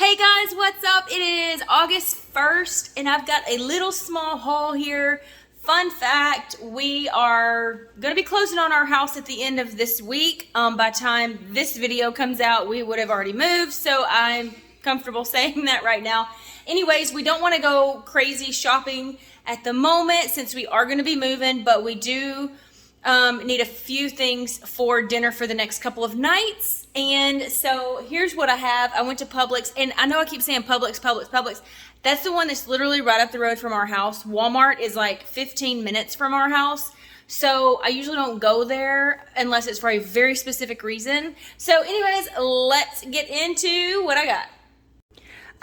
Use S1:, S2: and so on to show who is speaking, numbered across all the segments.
S1: Hey guys, what's up? It is August 1st and I've got a little small haul here. Fun fact, we are going to be closing on our house at the end of this week. By the time this video comes out, we would have already moved, so I'm comfortable saying that right now. Anyways, we don't want to go crazy shopping at the moment since we are going to be moving, but we do need a few things for dinner for the next couple of nights. And so here's what I have. I went to Publix, and I know I keep saying Publix. That's the one that's literally right up the road from our house. Walmart is like 15 minutes from our house. So I usually don't go there unless it's for a very specific reason. So anyways, let's get into what I got.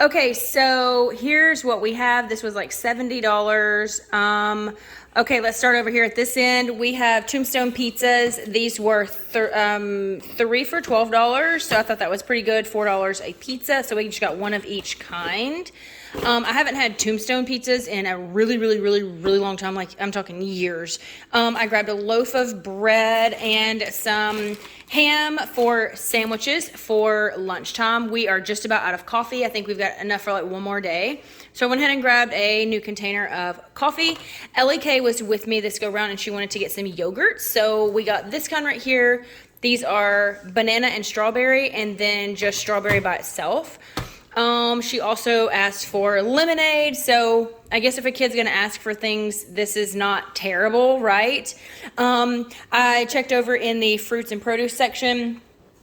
S1: Okay, so here's what we have. This was like $70. Okay, let's start over here at this end. We have Tombstone pizzas. These were three for $12, so I thought that was pretty good. $4 a pizza, so we just got one of each kind. I haven't had Tombstone pizzas in a really long time. Like, I'm talking years. I grabbed a loaf of bread and some ham for sandwiches for lunchtime. We are just about out of coffee. I think we've got enough for like one more day. So I went ahead and grabbed a new container of coffee. Ellie K was with me this go round and she wanted to get some yogurt. So we got this kind right here. These are banana and strawberry, and then just strawberry by itself. She also asked for lemonade, so I guess if a kid's gonna ask for things, this is not terrible, right? I checked over in the fruits and produce section,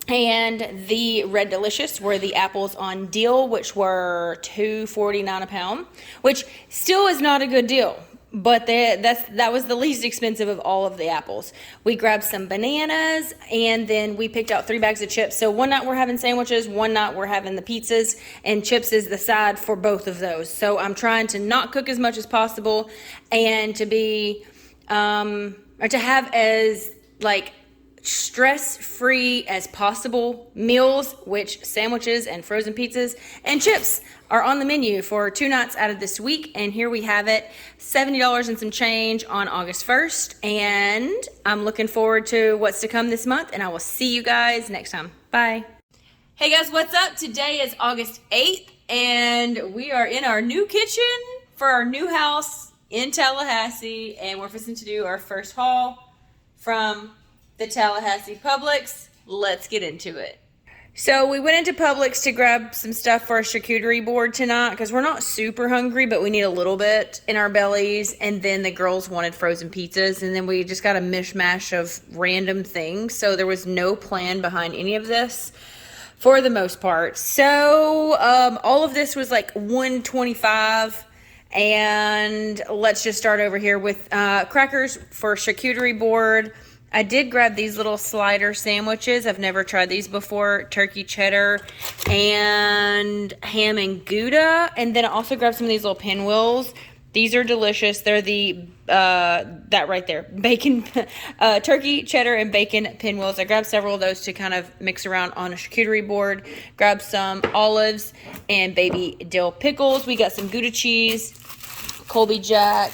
S1: and the Red Delicious were the apples on deal, which were $2.49 a pound, which still is not a good deal. But that was the least expensive of all of the apples. We grabbed some bananas, and then we picked out 3 bags of chips. So one night we're having sandwiches, one night we're having the pizzas, and chips is the side for both of those. So I'm trying to not cook as much as possible, and to be, or to have as like stress-free as possible meals, which sandwiches and frozen pizzas and chips are on the menu for 2 nights out of this week. And here we have it, $70 and some change on August 1st. And I'm looking forward to what's to come this month, and I will see you guys next time. Bye. Hey guys, what's up? Today is August 8th, and we are in our new kitchen for our new house in Tallahassee, and we're fixing to do our first haul from the Tallahassee Publix. Let's get into it. So we went into Publix to grab some stuff for our charcuterie board tonight because we're not super hungry, but we need a little bit in our bellies. And then the girls wanted frozen pizzas, and then we just got a mishmash of random things. So there was no plan behind any of this for the most part. So all of this was like $125. And let's just start over here with crackers for charcuterie board. I did grab these little slider sandwiches. I've never tried these before. Turkey cheddar and ham and Gouda. And then I also grabbed some of these little pinwheels. These are delicious. They're the, that right there, bacon, turkey, cheddar, and bacon pinwheels. I grabbed several of those to kind of mix around on a charcuterie board. Grabbed some olives and baby dill pickles. We got some Gouda cheese, Colby Jack.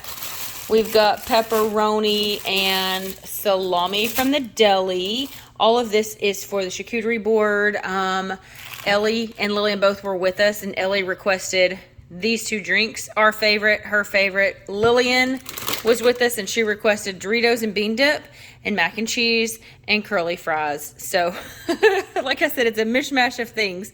S1: We've got pepperoni and salami from the deli. All of this is for the charcuterie board. Ellie and Lillian both were with us, and Ellie requested these 2 drinks. Our favorite, her favorite. Lillian was with us, and she requested Doritos and bean dip and mac and cheese and curly fries. So, like I said, it's a mishmash of things.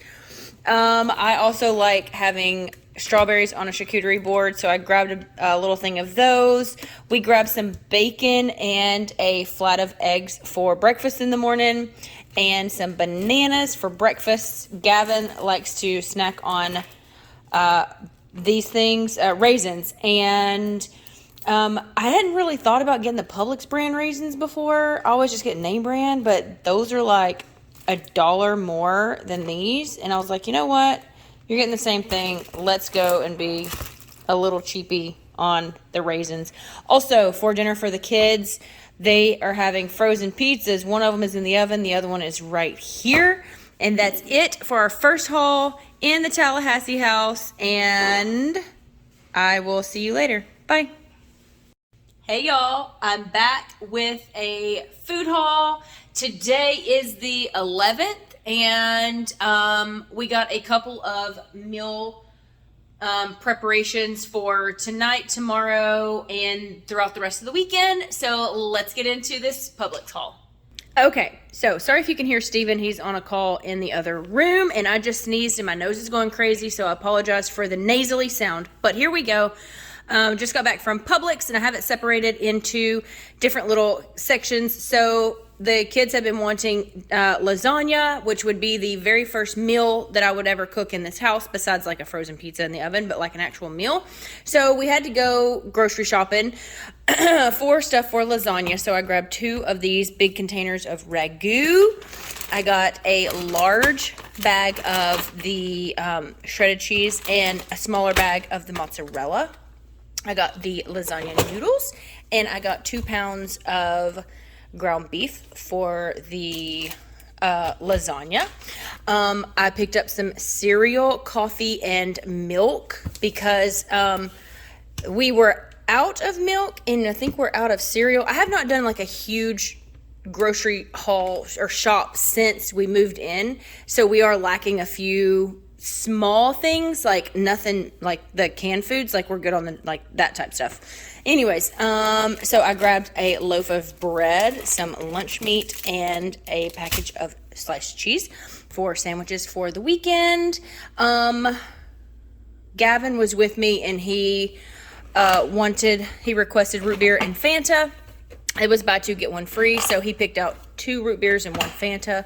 S1: I also like having strawberries on a charcuterie board, so I grabbed a little thing of those. We grabbed some bacon and a flat of eggs for breakfast in the morning, and some bananas for breakfast. Gavin likes to snack on these things, raisins, and I hadn't really thought about getting the Publix brand raisins before. I always just get name brand, but those are like $1 more than these, and I was like, you know what? You're getting the same thing. Let's go and be a little cheapy on the raisins. Also, for dinner for the kids, they are having frozen pizzas. One of them is in the oven. The other one is right here. And that's it for our first haul in the Tallahassee house. And I will see you later. Bye. Hey y'all, I'm back with a food haul. Today is the 11th. And we got a couple of meal preparations for tonight, tomorrow, and throughout the rest of the weekend. So let's get into this Publix haul. Okay, so sorry if you can hear Steven. He's on a call in the other room, and I just sneezed and my nose is going crazy, so I apologize for the nasally sound. But here we go. Just got back from Publix, and I have it separated into different little sections. So the kids have been wanting lasagna, which would be the very first meal that I would ever cook in this house, besides like a frozen pizza in the oven, but like an actual meal. So we had to go grocery shopping for stuff for lasagna. So I grabbed 2 of these big containers of ragu. I got a large bag of the shredded cheese and a smaller bag of the mozzarella. I got the lasagna noodles, and I got 2 pounds of ground beef for the lasagna. I picked up some cereal, coffee, and milk because we were out of milk, and I think we're out of cereal. I have not done like a huge grocery haul or shop since we moved in, so we are lacking a few small things, like nothing like the canned foods, like we're good on the like that type stuff. Anyways, so I grabbed a loaf of bread, some lunch meat, and a package of sliced cheese for sandwiches for the weekend. Gavin was with me, and he requested root beer and Fanta. It was buy 2 get 1 free, so he picked out 2 root beers and 1 Fanta.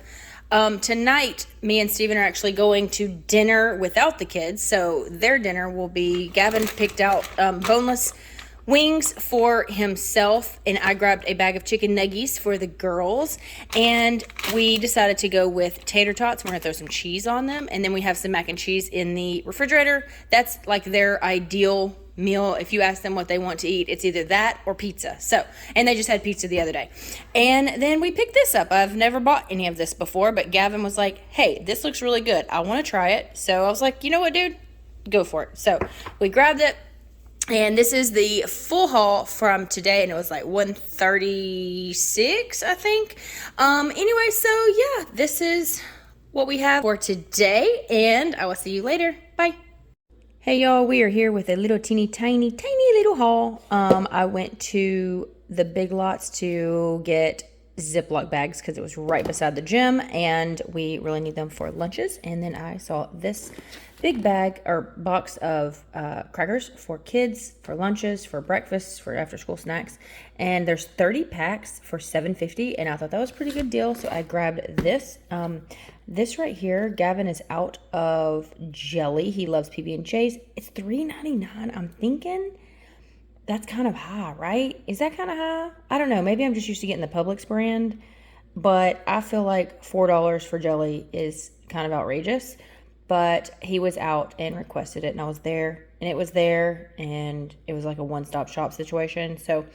S1: Tonight, me and Steven are actually going to dinner without the kids. So their dinner will be, Gavin picked out boneless wings for himself, and I grabbed a bag of chicken nuggies for the girls. And we decided to go with tater tots. We're going to throw some cheese on them. And then we have some mac and cheese in the refrigerator. That's like their ideal meal. If you ask them what they want to eat, it's either that or pizza. So, and they just had pizza the other day. And then we picked this up. I've never bought any of this before, but Gavin was like, hey, this looks really good. I want to try it. So I was like, you know what, dude? Go for it. So we grabbed it, and this is the full haul from today, and it was like $136, I think. Anyway, so yeah, this is what we have for today, and I will see you later. Bye. Hey y'all, we are here with a little tiny little haul. I went to the Big Lots to get Ziploc bags because it was right beside the gym, and we really need them for lunches. And then I saw this big bag or box of crackers for kids, for lunches, for breakfast, for after school snacks. And there's 30 packs for $7.50, and I thought that was a pretty good deal, so I grabbed this. This right here, Gavin is out of jelly. He loves PB&J's. It's $3.99. I'm thinking that's kind of high, right? Is that kind of high? I don't know. Maybe I'm just used to getting the Publix brand, but I feel like $4 for jelly is kind of outrageous. But he was out and requested it, and I was there, and it was there, and it was like a one-stop shop situation. So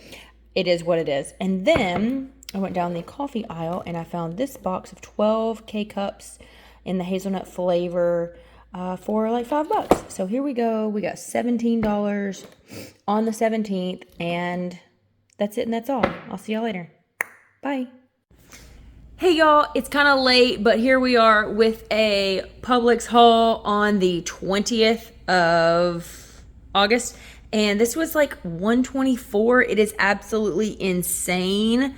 S1: it is what it is. And then I went down the coffee aisle, and I found this box of 12 K-Cups in the hazelnut flavor for like $5. So here we go. We got $17 on the 17th, and that's it, and that's all. I'll see y'all later. Bye. Hey y'all, it's kind of late, but here we are with a Publix haul on the 20th of August, and this was like $124. It is absolutely insane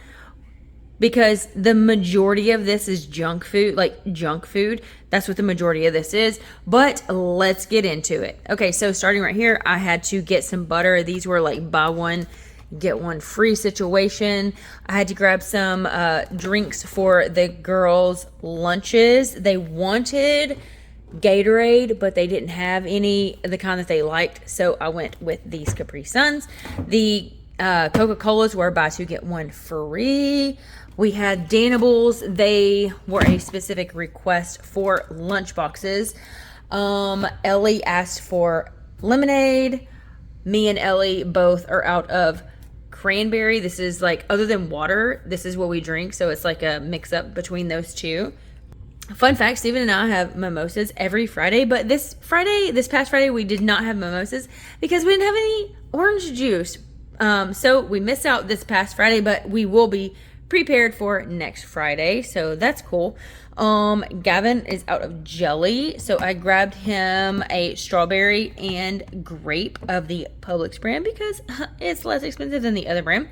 S1: because the majority of this is junk food, like junk food. That's what the majority of this is, but let's get into it. Okay, so starting right here, I had to get some butter. These were like buy one, get one free situation. I had to grab some drinks for the girls' lunches. They wanted Gatorade, but they didn't have any, the kind that they liked, so I went with these Capri Suns. The Coca-Colas were buy 2 get 1 free. We had Danibles. They were a specific request for lunch boxes. Ellie asked for lemonade. Me and Ellie both are out of cranberry. This is like, other than water, this is what we drink, so it's like a mix up between those two. Fun fact, Steven and I have mimosas every Friday, but this past Friday, we did not have mimosas because we didn't have any orange juice. So we missed out this past Friday, but we will be prepared for next Friday, so that's cool. Gavin is out of jelly, so I grabbed him a strawberry and grape of the Publix brand because it's less expensive than the other brand.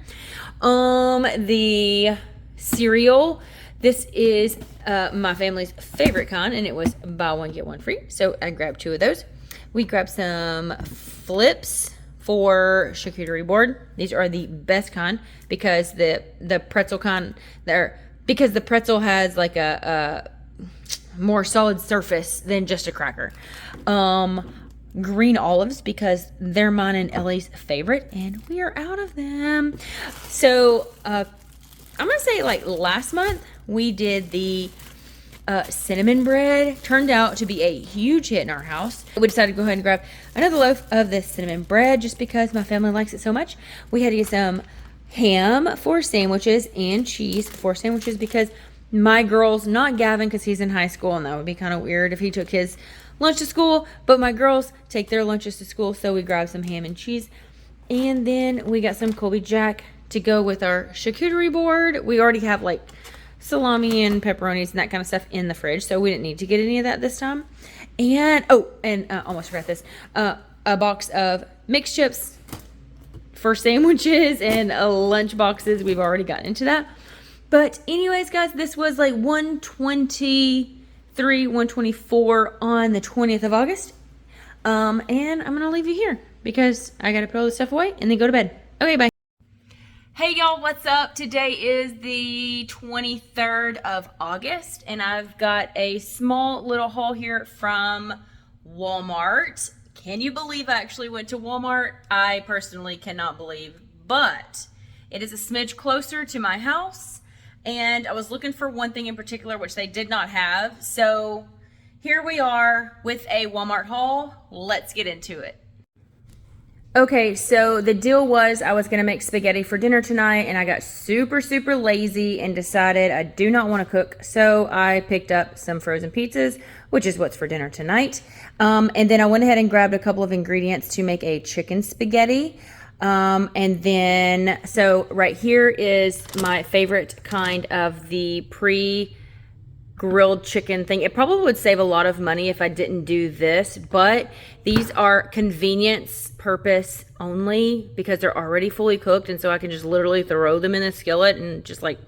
S1: The cereal, this is my family's favorite kind, and it was buy one get one free, so I grabbed 2 of those. We grabbed some flips for charcuterie board. These are the best kind because the pretzel kind there, because the pretzel has like a more solid surface than just a cracker. Green olives because they're mine and Ellie's favorite, and we are out of them. So I'm gonna say like last month we did the cinnamon bread. Turned out to be a huge hit in our house. We decided to go ahead and grab another loaf of the cinnamon bread just because my family likes it so much. We had to get some ham for sandwiches and cheese for sandwiches because my girls, not Gavin because he's in high school and that would be kind of weird if he took his lunch to school, but my girls take their lunches to school, so we grabbed some ham and cheese. And then we got some Colby Jack to go with our charcuterie board. We already have like salami and pepperonis and that kind of stuff in the fridge, so we didn't need to get any of that this time. And almost forgot this, a box of mixed chips for sandwiches and lunch boxes. We've already gotten into that, but anyways guys, this was like 123 124 on the 20th of August, and I'm gonna leave you here because I gotta put all this stuff away and then go to bed. Okay, bye. Hey y'all, what's up? Today is the 23rd of August, and I've got a small little haul here from Walmart. Can you believe I actually went to Walmart? I personally cannot believe, but it is a smidge closer to my house, and I was looking for one thing in particular which they did not have. So here we are with a Walmart haul. Let's get into it. Okay, so the deal was I was going to make spaghetti for dinner tonight, and I got super lazy and decided I do not want to cook. So I picked up some frozen pizzas, which is what's for dinner tonight. And then I went ahead and grabbed a couple of ingredients to make a chicken spaghetti. And then, so right here is my favorite kind of the pre-grilled chicken thing. It probably would save a lot of money if I didn't do this, but these are convenience purpose only because they're already fully cooked, and so I can just literally throw them in the skillet and just like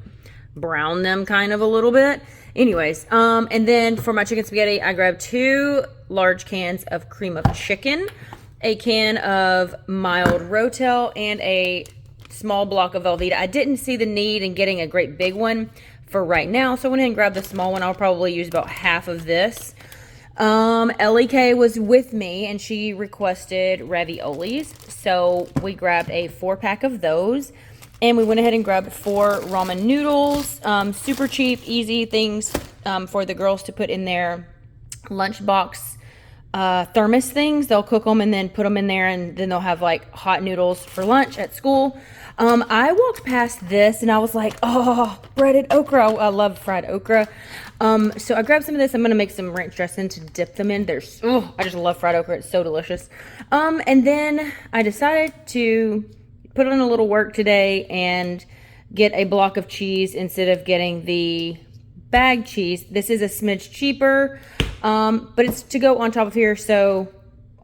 S1: brown them kind of a little bit. Anyways, and then for my chicken spaghetti, I grabbed 2 large cans of cream of chicken, a can of mild Rotel, and a small block of Velveeta. I didn't see the need in getting a great big one for right now, so I went ahead and grabbed the small one. I'll probably use about half of this. Ellie K was with me and she requested raviolis, so we grabbed a 4-pack of those, and we went ahead and grabbed 4 ramen noodles. Super cheap, easy things for the girls to put in their lunchbox thermos things. They'll cook them and then put them in there, and then they'll have like hot noodles for lunch at school. I walked past this and I was like, oh, breaded okra. I love fried okra. So I grabbed some of this. I'm going to make some ranch dressing to dip them in. I just love fried okra. It's so delicious. And then I decided to put in a little work today and get a block of cheese instead of getting the bag cheese. This is a smidge cheaper, but it's to go on top of here. So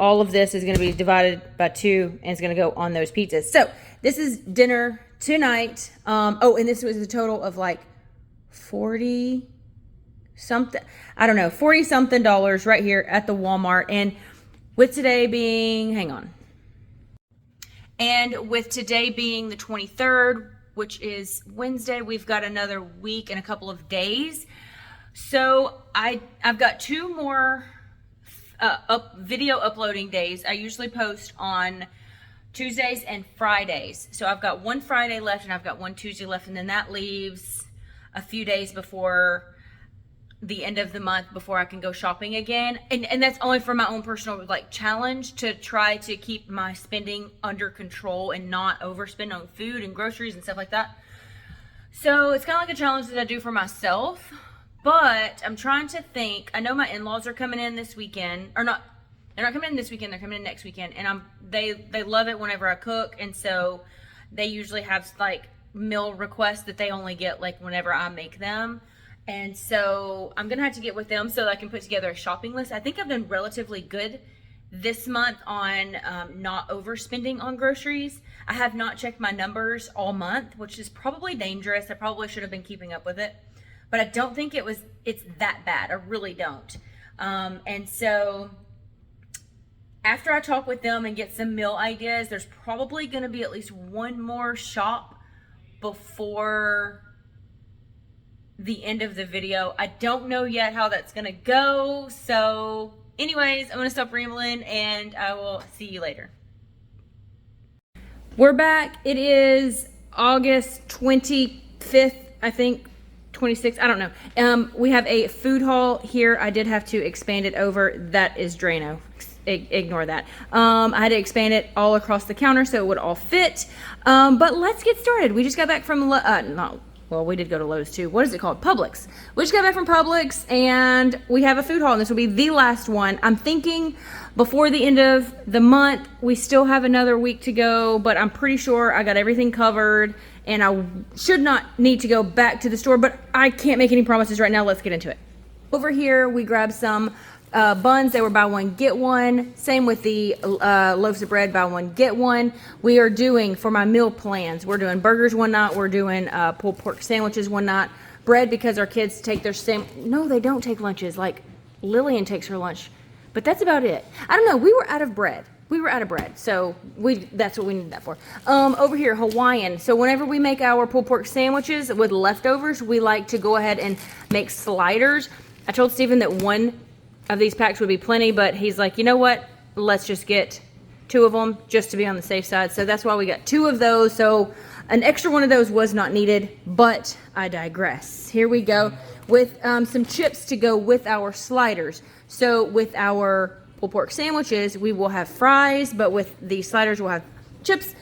S1: all of this is going to be divided by 2 and it's going to go on those pizzas. So this is dinner tonight. And this was a total of like 40 something, I don't know, 40 something dollars right here at the Walmart. And with today being, and with today being the 23rd, which is Wednesday, we've got another week and a couple of days. So I've got 2 more video uploading days. I usually post on Tuesdays and Fridays. So I've got 1 Friday left and I've got 1 Tuesday left, and then that leaves a few days before the end of the month before I can go shopping again. And that's only for my own personal like challenge to try to keep my spending under control and not overspend on food and groceries and stuff like that. So it's kind of like a challenge that I do for myself, but I'm trying to think. I know my in-laws are coming in this weekend, or not. They're not coming in this weekend, they're coming in next weekend, and they love it whenever I cook, and so they usually have like meal requests that they only get like whenever I make them. And so I'm gonna have to get with them so that I can put together a shopping list. I think I've done relatively good this month on not overspending on groceries. I have not checked my numbers all month, which is probably dangerous. I probably should have been keeping up with it, but I don't think it's that bad. I really don't. And so after I talk with them and get some meal ideas, there's probably gonna be at least one more shop before the end of the video. I don't know yet how that's gonna go. So anyways, I'm gonna stop rambling and I will see you later. We're back. It is August 25th, I think, 26th, I don't know. We have a food haul here. I did have to expand it over. That is Drano. Ignore that. I had to expand it all across the counter so it would all fit. But let's get started. We just got back from, well, we did go to Lowe's too. What is it called? Publix. We just got back from Publix and we have a food haul and this will be the last one. I'm thinking before the end of the month, we still have another week to go, but I'm pretty sure I got everything covered and I should not need to go back to the store, but I can't make any promises right now. Let's get into it. Over here, we grabbed some buns. They were buy one, get one. Same with the loaves of bread, buy one, get one. We are doing, for my meal plans, we're doing burgers one night. We're doing pulled pork sandwiches one night. Bread, because our kids take their no, they don't take lunches. Like Lillian takes her lunch, but that's about it. I don't know. We were out of bread. So that's what we need that for. Over here, Hawaiian. So whenever we make our pulled pork sandwiches with leftovers, we like to go ahead and make sliders. I told Steven that one of these packs would be plenty, but he's like, you know what? Let's just get 2 of them just to be on the safe side. So that's why we got 2 of those. So an extra one of those was not needed, but I digress. Here we go with some chips to go with our sliders. So with our pulled pork sandwiches, we will have fries, but with the sliders, we'll have chips.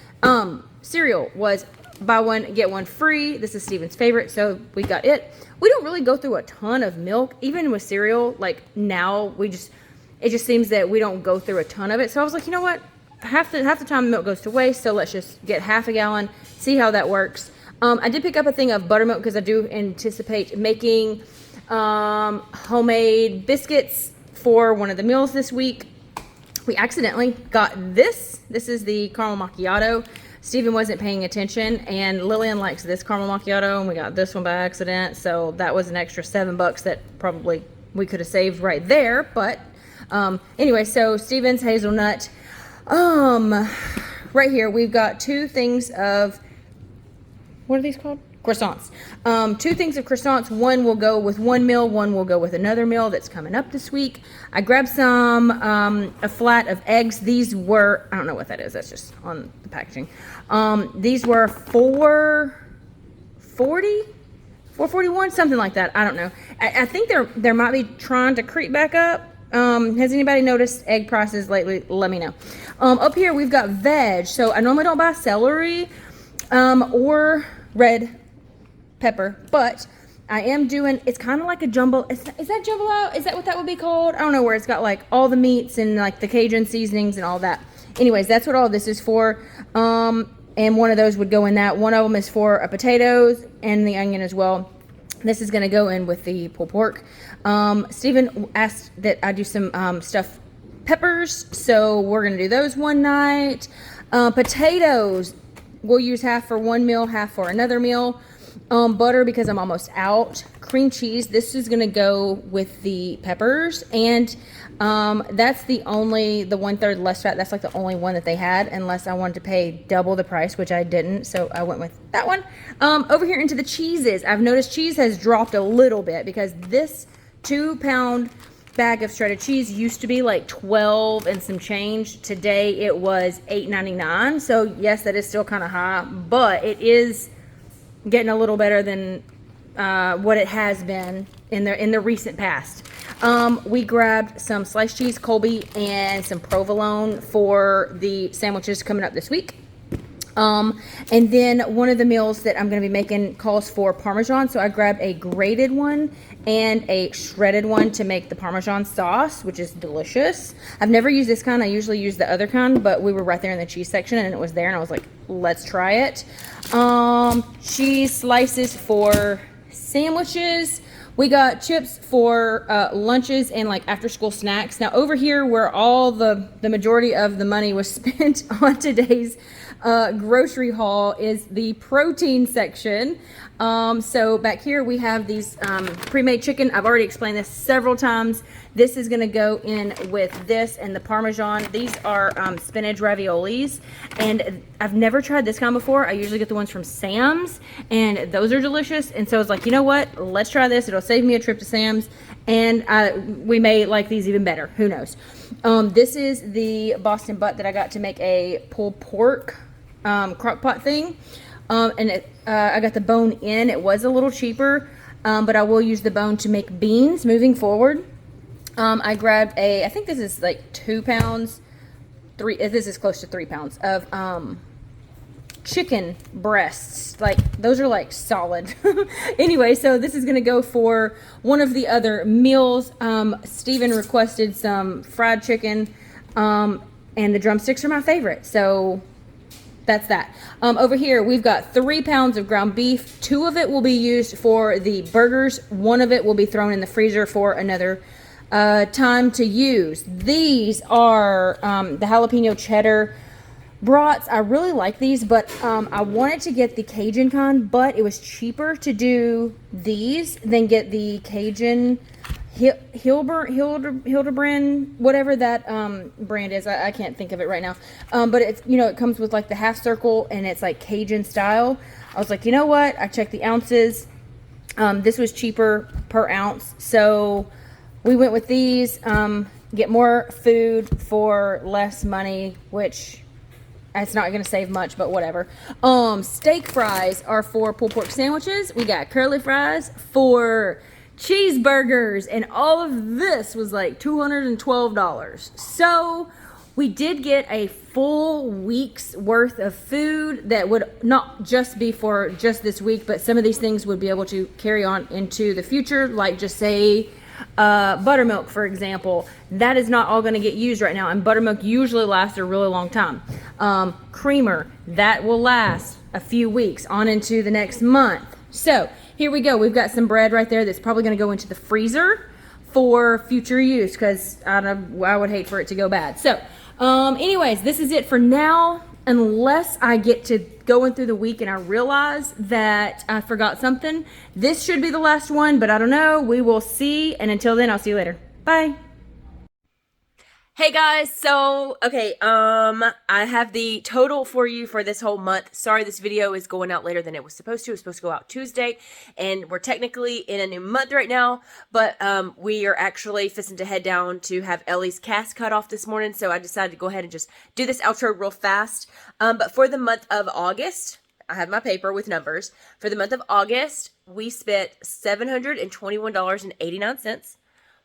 S1: Cereal was buy one, get one free. This is Steven's favorite, so we got it. We don't really go through a ton of milk, even with cereal. Like now, it just seems that we don't go through a ton of it. So I was like, you know what? Half the time milk goes to waste, so let's just get half a gallon, see how that works. I did pick up a thing of buttermilk because I do anticipate making homemade biscuits for one of the meals this week. We accidentally got this. This is the caramel macchiato. Steven wasn't paying attention, and Lillian likes this caramel macchiato, and we got this one by accident, so that was an extra $7 that probably we could have saved right there. But anyway, so Steven's hazelnut. Right here we've got 2 things of, what are these called? Croissants. 2 things of croissants. One will go with one meal, one will go with another meal that's coming up this week. I grabbed some, a flat of eggs. These were, I don't know what that is. That's just on the packaging. These were $4.40, $4.41, something like that. I don't know. I think there might be trying to creep back up. Has anybody noticed egg prices lately? Let me know. Up here we've got veg. So I normally don't buy celery, or red pepper, but I am doing, it's kind of like a jumbo, is that jambalaya? Is that what that would be called? I don't know, where it's got like all the meats and like the Cajun seasonings and all that. Anyways, that's what all this is for. And one of those would go in that. One of them is for potatoes and the onion as well. This is going to go in with the pulled pork. Steven asked that I do some stuffed peppers, so we're going to do those one night. Potatoes, we'll use half for one meal, half for another meal. Butter, because I'm almost out. Cream cheese, this is going to go with the peppers, and that's the 1/3 less fat. That's like the only one that they had, unless I wanted to pay double the price, which I didn't, so I went with that one. Over here into the cheeses, I've noticed cheese has dropped a little bit, because this 2-pound bag of shredded cheese used to be like 12 and some change. Today it was $8.99, so yes, that is still kind of high, but it is getting a little better than what it has been in the recent past. We grabbed some sliced cheese, Colby, and some provolone for the sandwiches coming up this week. And then one of the meals that I'm going to be making calls for Parmesan. So I grabbed a grated one and a shredded one to make the Parmesan sauce, which is delicious. I've never used this kind. I usually use the other kind, but we were right there in the cheese section and it was there and I was like, let's try it. Cheese slices for sandwiches. We got chips for lunches and like after school snacks. Now over here where all the majority of the money was spent on today's grocery haul is the protein section. So back here we have these pre-made chicken. I've already explained this several times. This is gonna go in with this and the Parmesan. These are spinach raviolis, and I've never tried this kind before. I usually get the ones from Sam's, and those are delicious. And so I was like, you know what? Let's try this. It'll save me a trip to Sam's, and we may like these even better. Who knows? This is the Boston butt that I got to make a pulled pork crock pot thing. And I got the bone in. It was a little cheaper, but I will use the bone to make beans moving forward. I grabbed I think this is like 2 pounds, this is close to 3 pounds of chicken breasts. Like those are like solid. Anyway, so this is gonna go for one of the other meals. Steven requested some fried chicken, and the drumsticks are my favorite, so that's that. Over here we've got 3 pounds of ground beef. 2 of it will be used for the burgers. 1 of it will be thrown in the freezer for another time to use. These are the jalapeno cheddar brats. I really like these, but I wanted to get the Cajun kind, but it was cheaper to do these than get the Cajun Hildebrand, whatever that brand is. I can't think of it right now. But it's, you know, it comes with like the half circle and it's like Cajun style. I was like, you know what? I checked the ounces. This was cheaper per ounce. So we went with these. Get more food for less money, which it's not going to save much, but whatever. Steak fries are for pulled pork sandwiches. We got curly fries for cheeseburgers, and all of this was like $212. So we did get a full week's worth of food that would not just be for just this week, but some of these things would be able to carry on into the future, like just say buttermilk, for example. That is not all going to get used right now, and buttermilk usually lasts a really long time. Creamer, that will last a few weeks on into the next month. So here we go. We've got some bread right there that's probably going to go into the freezer for future use, because I would hate for it to go bad. So anyways, this is it for now, unless I get to going through the week and I realize that I forgot something. This should be the last one, but I don't know. We will see. And until then, I'll see you later. Bye. Hey guys, so okay, I have the total for you for this whole month. Sorry this video is going out later than it was supposed to. It was supposed to go out Tuesday, and we're technically in a new month right now, but we are actually fixing to head down to have Ellie's cast cut off this morning, so I decided to go ahead and just do this outro real fast. But for the month of August, I have my paper with numbers. For the month of August, we spent $721.89.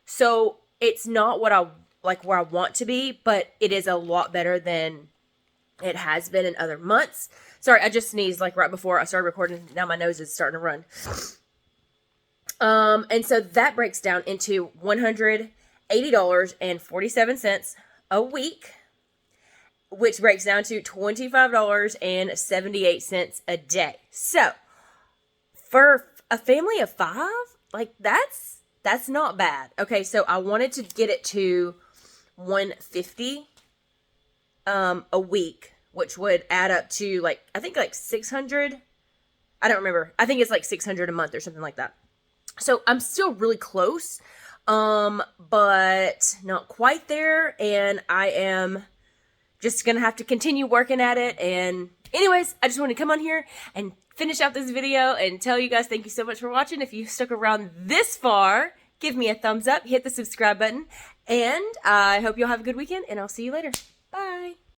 S1: So it's not what where I want to be, but it is a lot better than it has been in other months. Sorry, I just sneezed like right before I started recording. Now my nose is starting to run. And so that breaks down into $180.47 a week, which breaks down to $25.78 a day. So for a family of 5, like that's not bad. Okay, so I wanted to get it to $150 a week, which would add up to like, I think like 600. I don't remember. I think it's like 600 a month or something like that. So I'm still really close, but not quite there. And I am just going to have to continue working at it. And anyways, I just want to come on here and finish out this video and tell you guys thank you so much for watching. If you stuck around this far, give me a thumbs up, hit the subscribe button, and I hope you'll have a good weekend, and I'll see you later. Bye.